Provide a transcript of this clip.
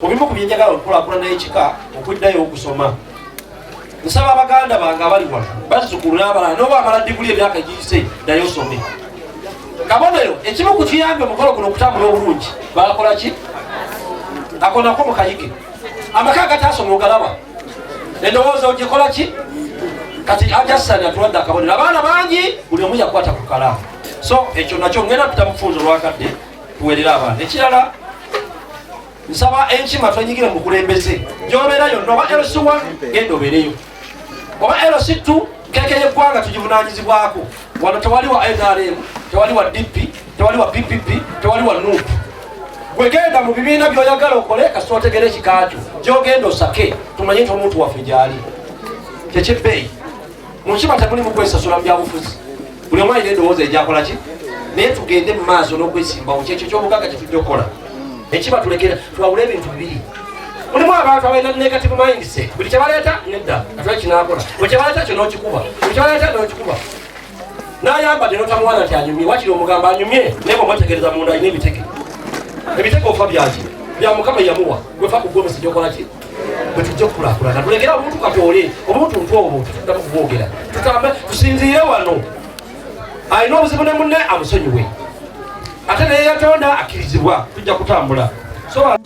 Obimu ku byenjagala okukulaakulana ekika okuddayo okusoma. Nsaba abaganda bange abali wano bazzukulu n'abalala n'oba amala diguli emyaka egiyise naye osome. Kabonero ekimu ku kiyambe omukolo guno okutambula obulungi balakola ki? Akonako mu kayige. Amaka agataasoma ogalaba. Endowooza ogikola ki? Kati Ajasani atuwadde akabonero. Abaana bangi buli omu yakwata ku kalaamu. So ekyo nakyo ngenda kupita mu funzo lwakadde tuweerera abaana. Ekirala nsaba enkima twenyigire mu kulembeze. Gy'obeera yonna oba LC1 genda obeereyo. Oba LC2 keke y'eggwanga tugivunaanyizibwako. Wano tewali wa NRM, tewali wa DP, tewali wa PPP, tewali wa NUP. Gwe genda mu bibiina by'oyagala okole kasita otegera ekika kyo. Gy'ogenda osake tumanye nti omuntu waffe gy'ali. Kyekibbeeyi. Mu nkima temuli mu kwesasula mu byabufuzi. Buli omu alina endowooza egyakola ki? Naye tugende mu maaso n'okwesimbawo kyekyo ky'obugagga kye tujja okukola. Ekiba tulekera twawula ebintu bibiri. Mulimu abantu abalina negative mindset. Buli kye baleeta nedda atwala kinaakola. Buli kye baleeta kyo n'okikuba. Buli kye baleeta n'okikuba. N'ayambadde n'otamuwana nti anyumye. Wakiri omugamba anyumye naye bw'omwetegereza munda alina ebitege. Ebitege ofa byaki? Bya Mukama yamuwa. Gwefa ku ggomesi gy'okola ki? Bwe tujja okukulaakulana. Tulekera omuntu katoole. Omuntu ntwobo tutadde kubwogera. Tutambe tusinziire wano. Alina obuzibu ne munne amusonyiwe. Ate naye yatonda akkirizibwa tujja kutambula. So